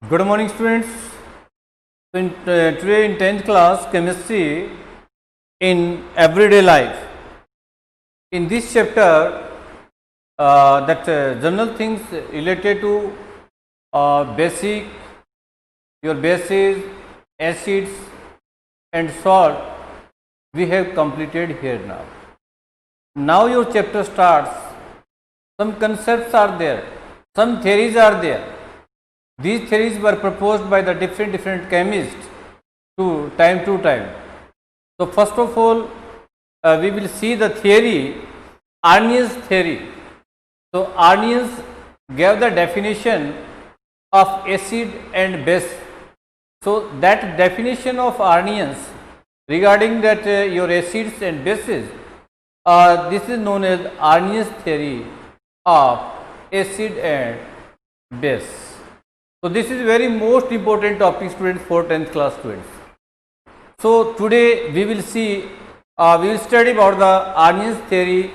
Good morning, students. Today in 10th class chemistry in everyday life. In this chapter, general things related to basic, your bases, acids and salt we have completed here now. Now your chapter starts. Some concepts are there, some theories are there. These theories were proposed by the different chemists to time. So first of all, we will see the theory, Arrhenius theory. So Arrhenius gave the definition of acid and base. So that definition of Arrhenius regarding that your acids and bases, this is known as Arrhenius theory of acid and base. So this is very most important topic, students, for 10th class students. So today we will see, we will study about the Arrhenius theory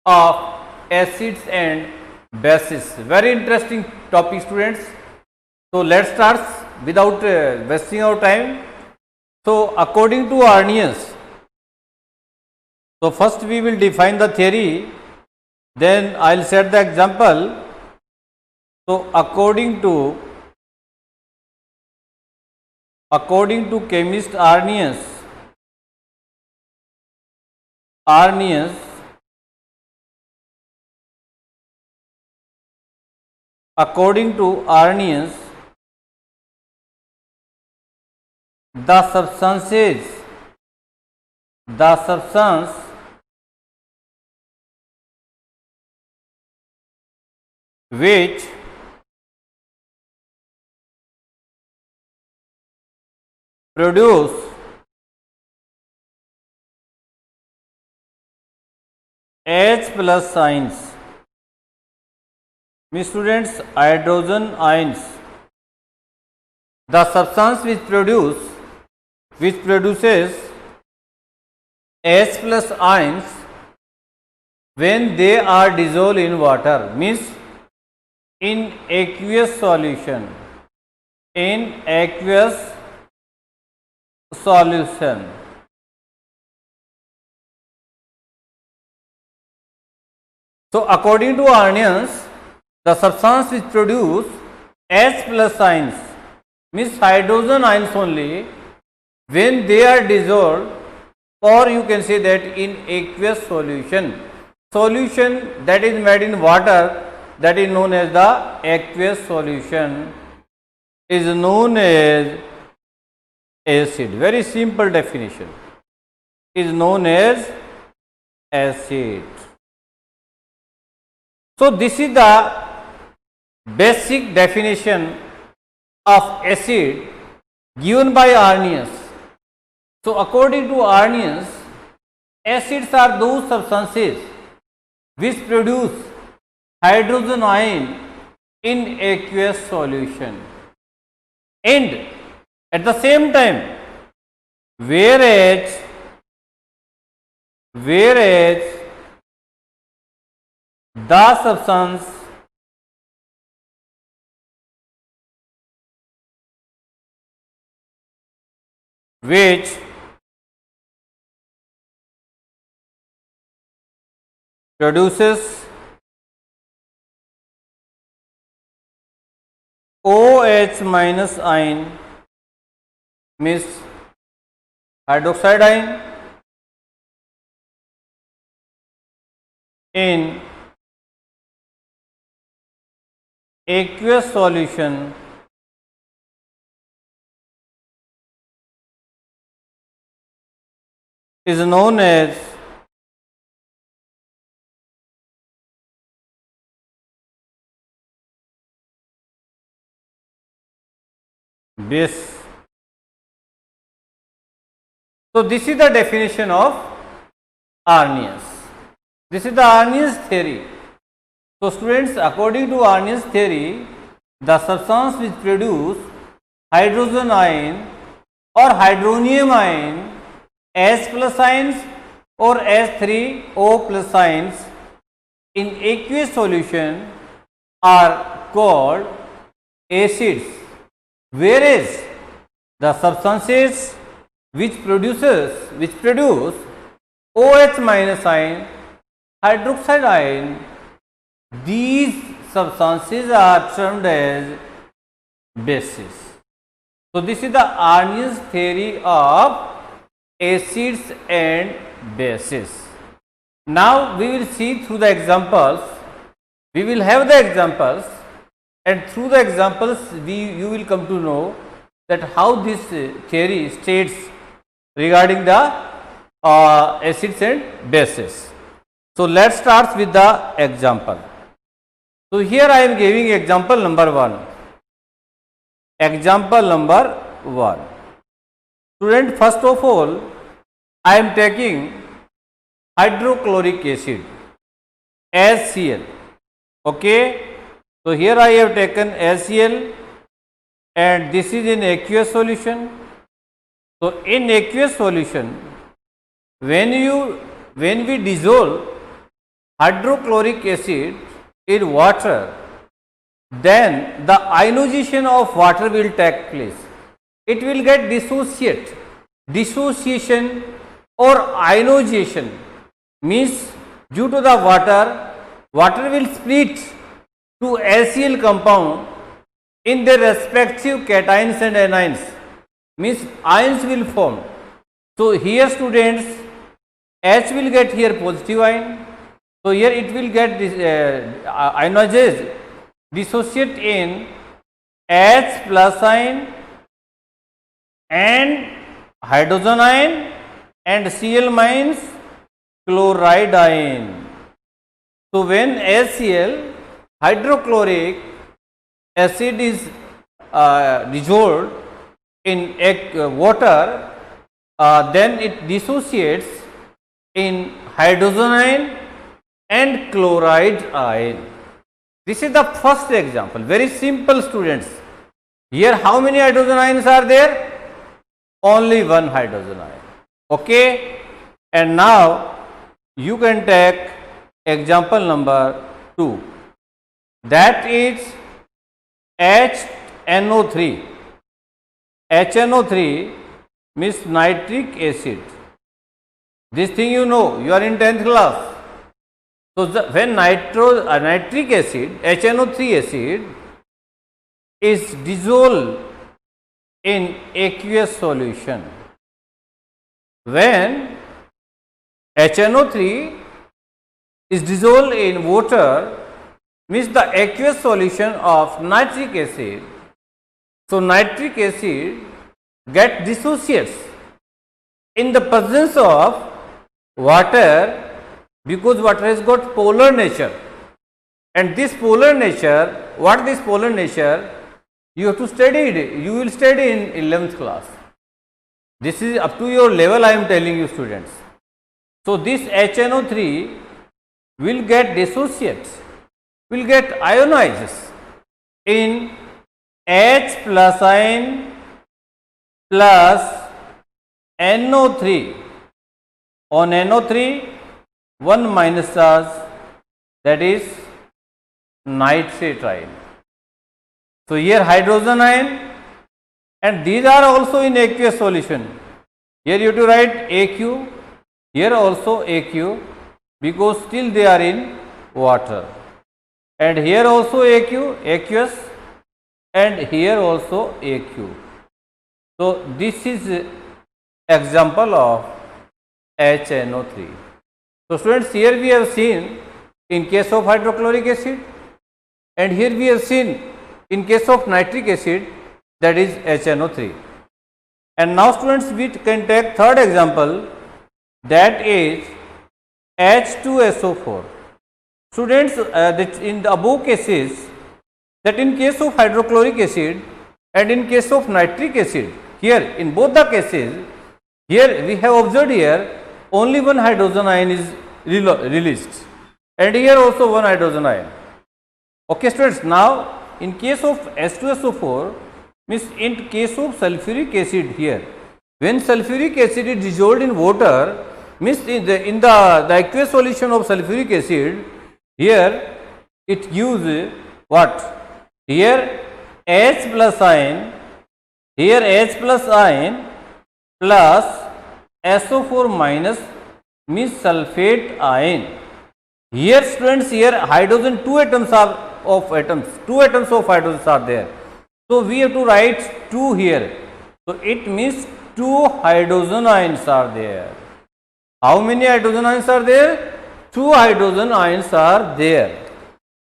of acids and bases. Very interesting topic, students. So let's start without wasting our time. So according to Arrhenius, so first we will define the theory, then I will set the example. So according to chemist Arrhenius, according to Arrhenius, the substance which produce H plus ions, means students hydrogen ions, the substance which produces H plus ions when they are dissolved in water, means in aqueous solution, So according to Arrhenius, the substance which produce H plus ions, means hydrogen ions only, when they are dissolved, or you can say that in aqueous solution that is made in water, that is known as the aqueous solution, is known as acid. Very simple definition, is known as acid. So this is the basic definition of acid given by Arrhenius. So according to Arrhenius, acids are those substances which produce hydrogen ion in aqueous solution, and at the same time, whereas the substance which produces OH minus ion, means hydroxide ion, in aqueous solution is known as base. So this is the definition of Arrhenius. This is the Arrhenius theory. So students, according to Arrhenius theory, the substance which produce hydrogen ion or hydronium ion, H plus ions or H3O plus ions in aqueous solution are called acids. whereas the substances which produce OH minus ion, hydroxide ion, these substances are termed as bases. So this is the Arrhenius theory of acids and bases. Now we will see through the examples. We will have the examples, and through the examples you will come to know that how this theory states regarding the acids and bases. So let's start with the example. So here I am giving example number 1. Example number 1. Student, first of all, I am taking hydrochloric acid, HCl. Okay. So here I have taken HCl, and this is in aqueous solution. So in aqueous solution, when we dissolve hydrochloric acid in water, then the ionization of water will take place. It will get dissociation or ionization, means due to the water will split to HCl compound in their respective cations and anions, means ions will form. So here students, H will get here positive ion. So here it will get ionized, dissociate in H plus ion and hydrogen ion and Cl minus chloride ion. So when HCl, hydrochloric acid, is dissolved in water, then it dissociates in hydrogen ion and chloride ion. This is the first example, very simple students. Here how many hydrogen ions are there? Only one hydrogen ion. Okay. And now you can take example number 2, that is HNO3. HNO3 means nitric acid. This thing you know, you are in 10th class. So when nitric acid, HNO3 acid, is dissolved in aqueous solution, when HNO3 is dissolved in water, means the aqueous solution of nitric acid. So nitric acid get dissociates in the presence of water, because water has got polar nature, and this polar nature, what this polar nature, you have to study it, you will study in 11th class. This is up to your level, I am telling you students. So this HNO3 will get dissociates, will get ionizes in H plus ion plus NO3. On NO3, 1 minus charge, that is nitrate ion. So here hydrogen ion, and these are also in aqueous solution. Here you have to write AQ, here also AQ, because still they are in water, and here also AQ, aqueous, and here also AQ. So this is example of HNO3. So students, here we have seen in case of hydrochloric acid, and here we have seen in case of nitric acid, that is HNO3. And now students, we can take third example, that is H2SO4. Students, that in the above cases, that in case of hydrochloric acid and in case of nitric acid, here in both the cases, here we have observed here only one hydrogen ion is released, and here also one hydrogen ion. Okay students, now in case of H2SO4, means in case of sulfuric acid, here when sulfuric acid is dissolved in water, means in the aqueous solution of sulfuric acid, here it gives what? Here H plus ion Here H plus ion plus SO4 minus means sulfate ion. Here students, here hydrogen, two atoms of hydrogens are there. So we have to write 2 here. So it means 2 hydrogen ions are there. How many hydrogen ions are there? 2 hydrogen ions are there,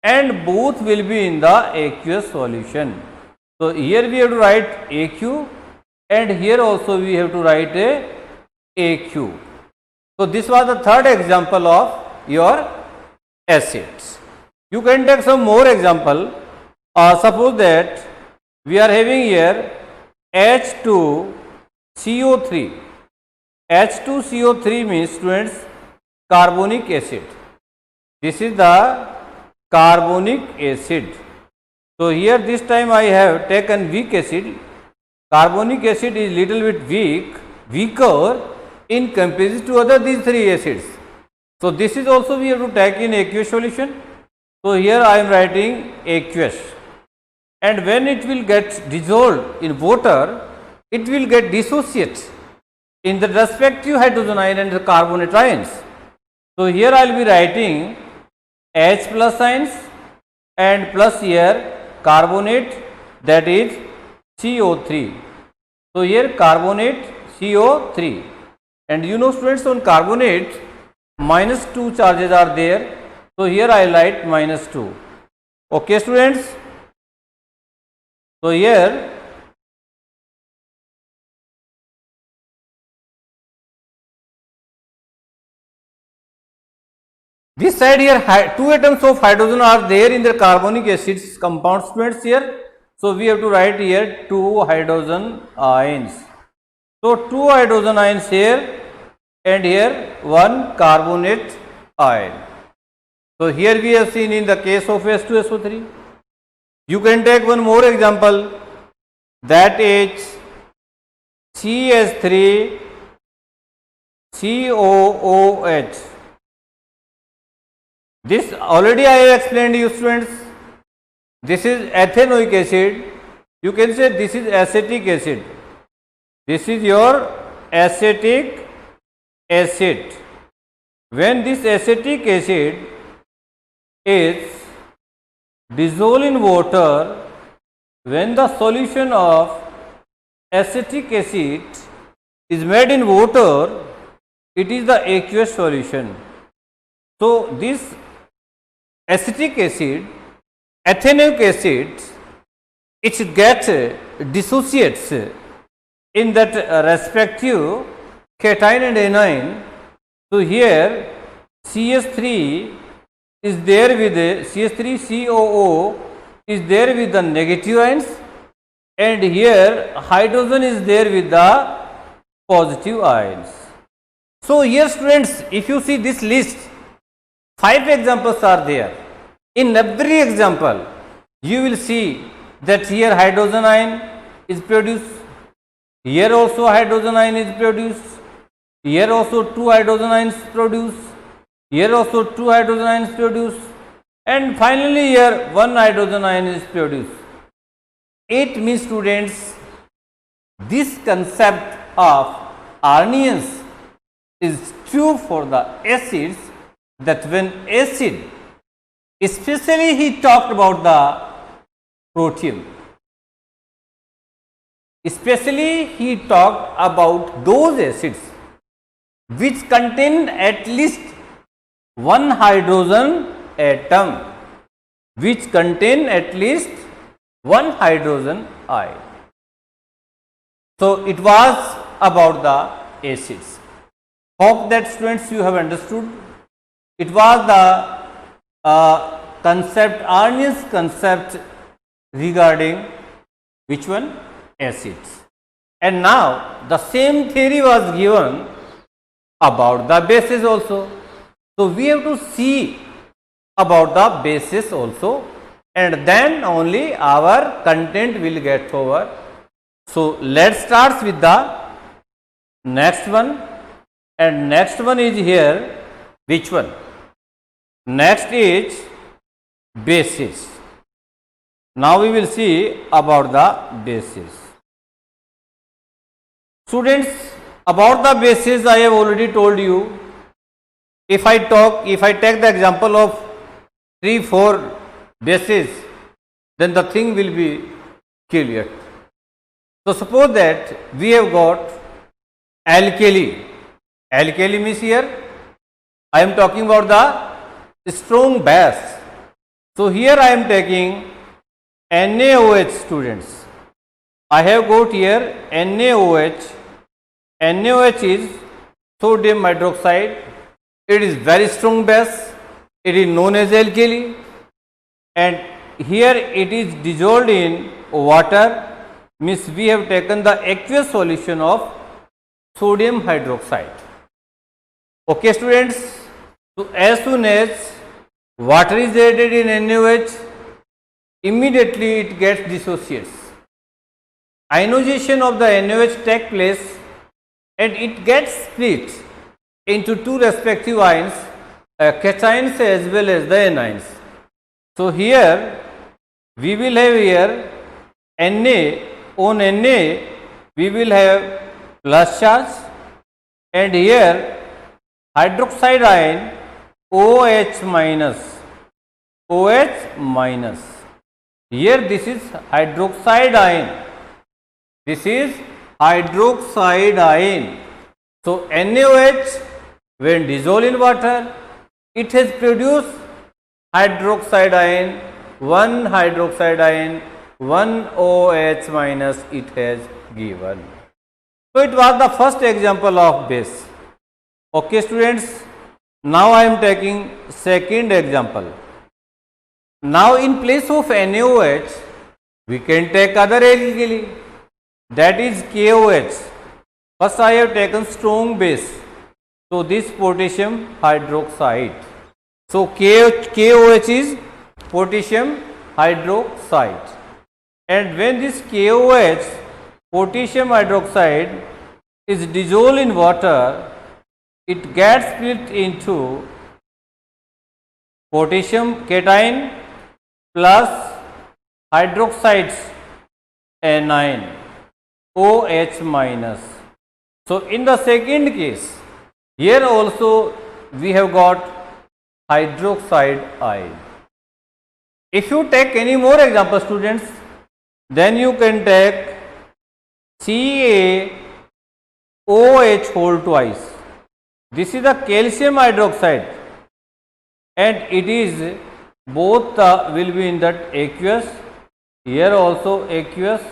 and both will be in the aqueous solution. So here we have to write AQ, and here also we have to write a AQ. So this was the third example of your acids. You can take some more example. Suppose that we are having here H2CO3. H2CO3 means, students, carbonic acid. This is the carbonic acid. So here this time I have taken weak acid. Carbonic acid is little bit weaker in comparison to other these 3 acids. So this is also we have to take in aqueous solution. So here I am writing aqueous, and when it will get dissolved in water, it will get dissociate in the respective hydrogen ion and the carbonate ions. So here I will be writing H plus ions and plus here carbonate, that is CO3. So here carbonate CO3, and you know students, on carbonate -2 charges are there. So here I write -2. Okay students. So here this side here 2 atoms of hydrogen are there in the carbonic acids compound, students, here. So we have to write here 2 hydrogen ions. So 2 hydrogen ions here, and here 1 carbonate ion. So here we have seen in the case of H2SO3. You can take one more example, that is CH3 COOH. This already I have explained to you, students. This is ethanoic acid. You can say this is acetic acid. This is your acetic acid. When this acetic acid is dissolved in water, when the solution of acetic acid is made in water, it is the aqueous solution. So this acetic acid, ethanoic acid, it gets dissociates in that respective cation and anion. So here CH3 is there with CH3COO is there with the negative ions, and here hydrogen is there with the positive ions. So here students, if you see this list, 5 examples are there. In every example you will see that here hydrogen ion is produced, here also hydrogen ion is produced, here also 2 hydrogen ions produced, here also 2 hydrogen ions produced, and finally here 1 hydrogen ion is produced. It means, students, this concept of Arrhenius is true for the acids, that when acid, especially he talked about the protium, especially he talked about those acids which contain at least 1 hydrogen atom, which contain at least 1 hydrogen ion. So it was about the acids. Hope that, students, you have understood. It was the concept, Arrhenius concept regarding which one? Acids. And now the same theory was given about the bases also. So we have to see about the bases also, and then only our content will get over. So let's start with the next one, and next one is here which one? Next is bases. Now we will see about the bases. Students, about the bases I have already told you. If I take the example of 3-4 bases, then the thing will be clear. So suppose that we have got alkali. Alkali means here I am talking about the strong base. So here I am taking NaOH, students. I have got here NaOH. NaOH is sodium hydroxide. It is very strong base. It is known as alkali, and here it is dissolved in water. Means we have taken the aqueous solution of sodium hydroxide. Okay, students. So as soon as water is added in NaOH, immediately it gets dissociates. Ionization of the NaOH takes place and it gets split into two respective ions, cations as well as the anions. So here we will have here Na. On Na we will have plus charge, and here hydroxide ion OH minus. Here this is hydroxide ion. This is hydroxide ion. So NaOH, when dissolved in water, it has produced hydroxide ion, one hydroxide ion, one OH minus it has given. So it was the first example of base. Okay, students. Now I am taking second example. Now in place of NaOH, we can take other alkali, that is KOH. First I have taken strong base. So this potassium hydroxide. So KOH is potassium hydroxide. And when this KOH, potassium hydroxide, is dissolved in water, it gets split into potassium cation plus hydroxides anion OH minus. So in the second case, here also we have got hydroxide ion. If you take any more example, students, then you can take CaOH whole twice. This is the calcium hydroxide, and it is both will be in that aqueous. Here also aqueous.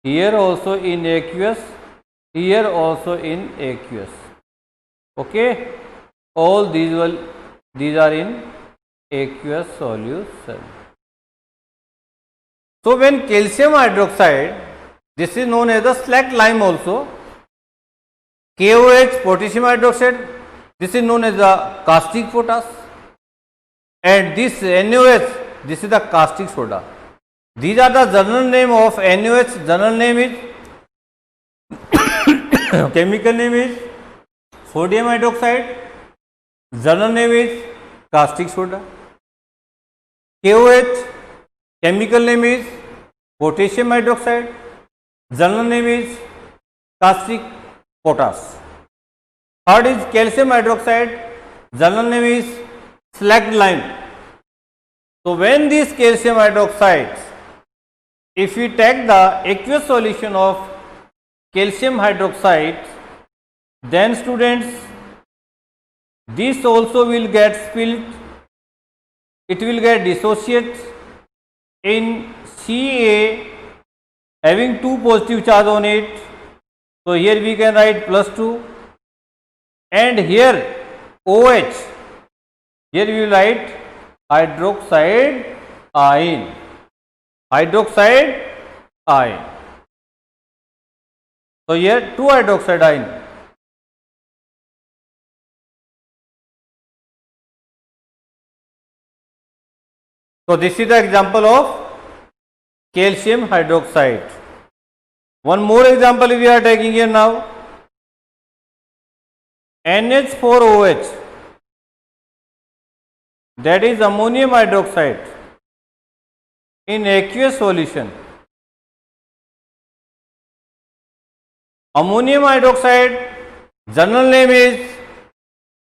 Here also in aqueous. Here also in aqueous. Okay, all these are in aqueous solution. So when calcium hydroxide, this is known as the slacked lime also. KOH, potassium hydroxide, this is known as the caustic potash, and this NaOH, this is the caustic soda. These are the general name of NaOH. General name is chemical name is sodium hydroxide. General name is caustic soda. KOH, chemical name is potassium hydroxide. General name is caustic potash. Third is calcium hydroxide. General name is slacked lime. So when these calcium hydroxides, if we take the aqueous solution of calcium hydroxide, then students, this also will get spilled. It will get dissociate in Ca having 2 positive charge on it. So here we can write +2, and here OH, here we will write hydroxide ion. Hydroxide ion. So here 2 hydroxide ion. So this is the example of calcium hydroxide. One more example we are taking here now. NH4OH, that is ammonium hydroxide in aqueous solution. Ammonium hydroxide, general name is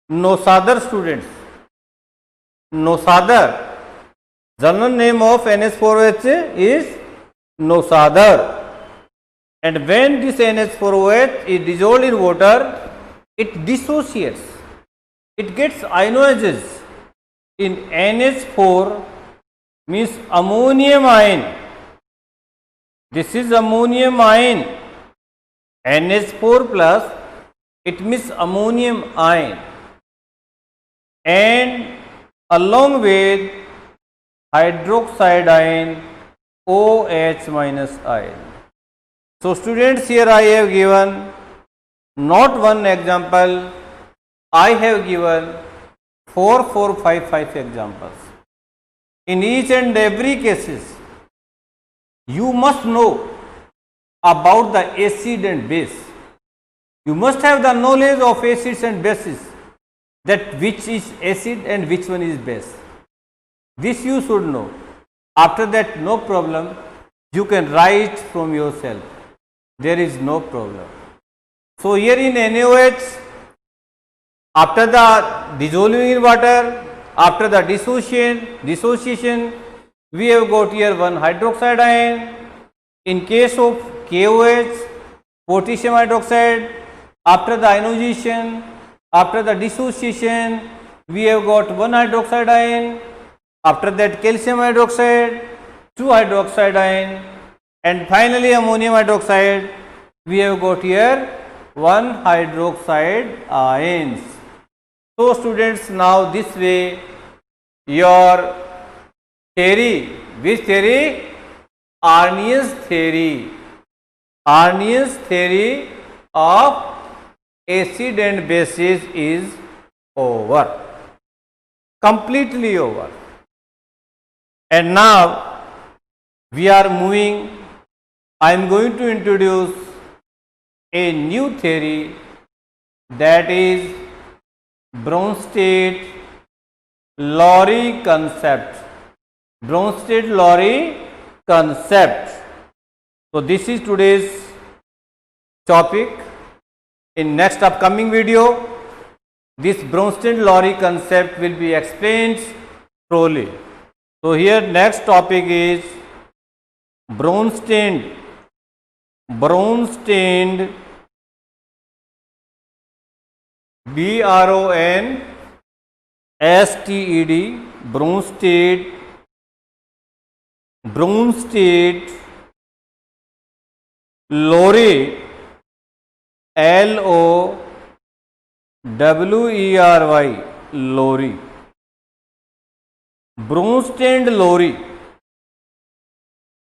Nosadar students. Nosadar. General name of NH4OH is Nosadar. And when this NH4OH is dissolved in water, it dissociates. It gets ionizes in NH4, means ammonium ion. This is ammonium ion. NH4 plus, it means ammonium ion. And along with hydroxide ion, OH minus ion. So students, here I have given not one example, I have given 4, 5 examples. In each and every cases, you must know about the acid and base. You must have the knowledge of acids and bases, that which is acid and which one is base. This you should know. After that, no problem, you can write from yourself. There is no problem. So here in NaOH, after the dissolving in water, after the dissociation, we have got here one hydroxide ion. In case of KOH, potassium hydroxide, after the ionization, after the dissociation, we have got one hydroxide ion. After that, calcium hydroxide, two hydroxide ion, and finally ammonium hydroxide, we have got here one hydroxide ions. So students, now this way your theory, which theory? Arrhenius theory. Arrhenius theory of acid and bases is over, completely over. And now we are moving, I am going to introduce a new theory, that is Bronsted-Lowry concept. Bronsted-Lowry concept. So this is today's topic. In next upcoming video, this Bronsted-Lowry concept will be explained thoroughly. So here next topic is Bronsted, Bronsted, B-R-O-N-S-T-E-D, Bronsted, Bronsted-Lowry, L-O-W-E-R-Y, Lowry. Bronsted-Lowry.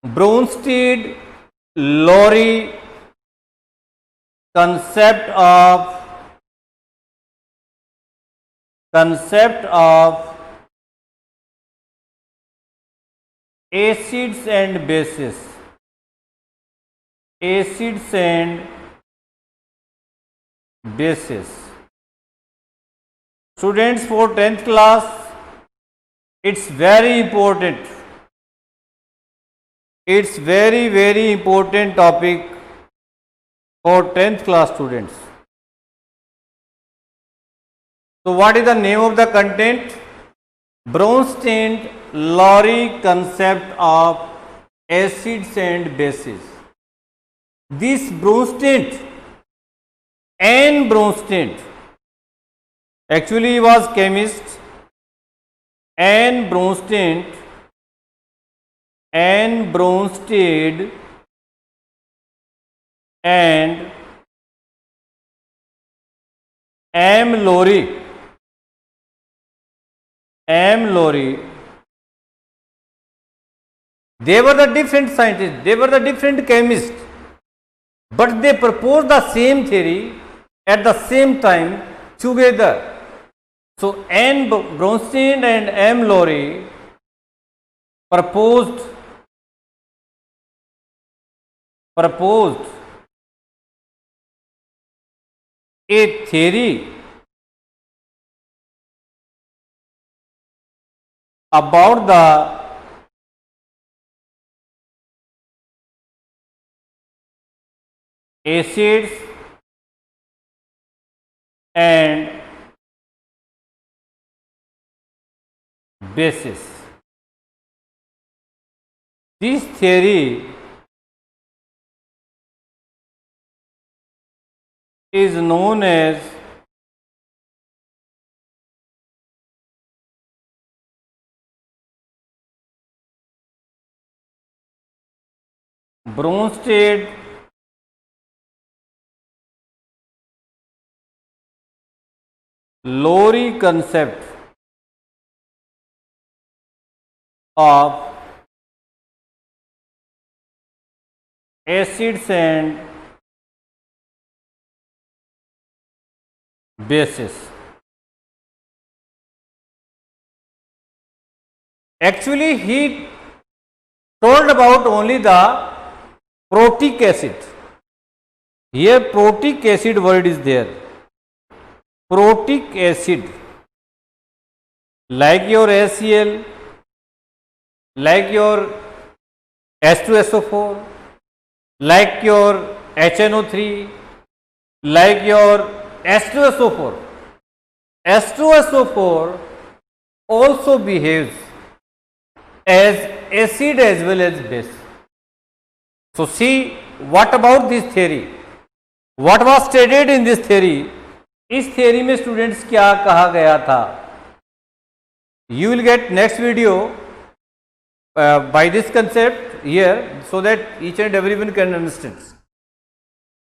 Bronsted-Lowry concept of acids and bases. Acids and bases. Students, for 10th class, it's very important. It's very important topic for 10th class students. So what is the name of the content? Bronsted-Lowry concept of acids and bases. This Bronsted, N. Bronsted, actually he was chemist. N. Bronsted and M. Lowry. M. Lowry. They were the different scientists, they were the different chemists, but they proposed the same theory at the same time together. So N. Bronsted and M. Lowry proposed a theory about the acids and bases. This theory is known as Bronsted-Lowry concept of acids and bases. Actually, he told about only the protic acid. Here protic acid word is there. Protic acid, like your HCl, like your H2SO4, like your HNO3, like your H2SO4. H2SO4 also behaves as acid as well as base. So see, what about this theory? What was stated in this theory? इस theory में students क्या कहा गया था? You will get next video by this concept here, so that each and everyone can understand.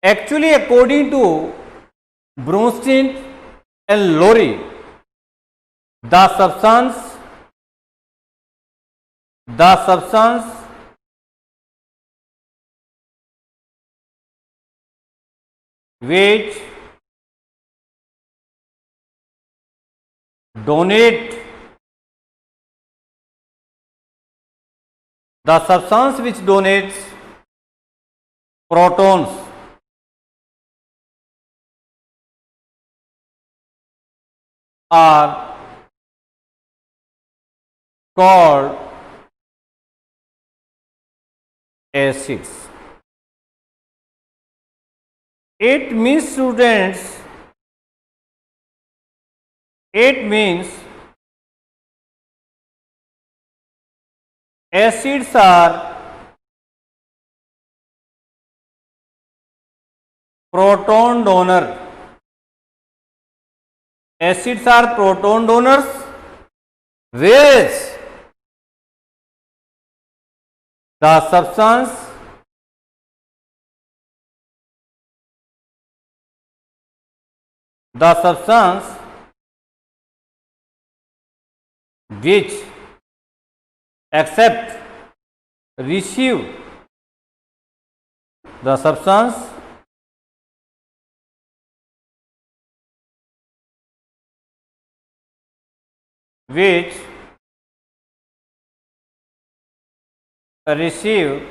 Actually, according to Bronsted and Lowry, the substance which donates protons are called acids. It means, students, acids are proton donor. Acids are proton donors, whereas the substance which accept, receive, the substance which receive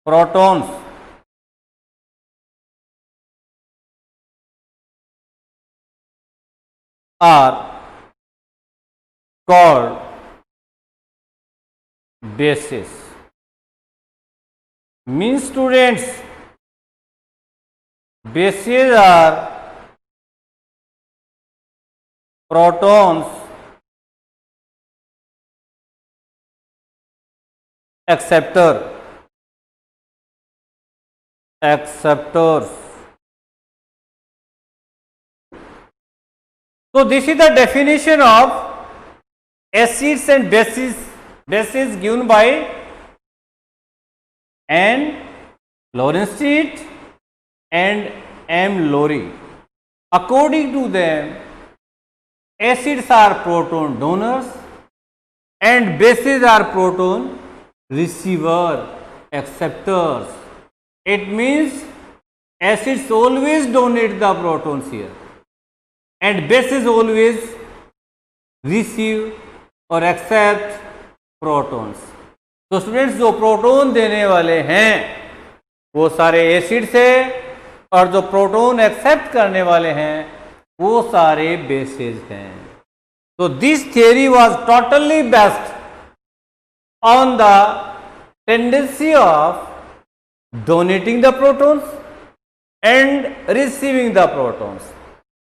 protons are called bases. Means, students, bases are protons acceptors. So this is the definition of acids and bases given by N. Lawrence and M. Lowry. According to them, acids are proton donors and bases are proton receiver, acceptors. It means acids always donate the protons here and bases always receive or accept protons. तो students, जो proton देने वाले हैं वो सारे acids हैं और जो प्रोटॉन एक्सेप्ट करने वाले हैं वो सारे बेसेस हैं. तो this theory was totally based on the tendency of donating the protons and receiving the protons.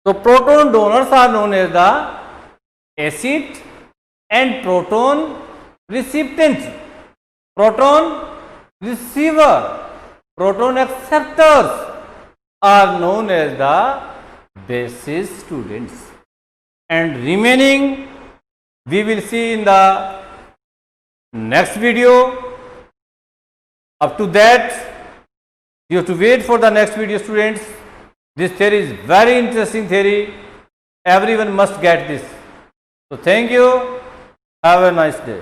So proton donors are known as the acid and proton recipients, proton receiver, proton acceptors are known as the basis students, and remaining we will see in the next video. Up to that, you have to wait for the next video, students. This theory is very interesting theory. Everyone must get this. So thank you. Have a nice day.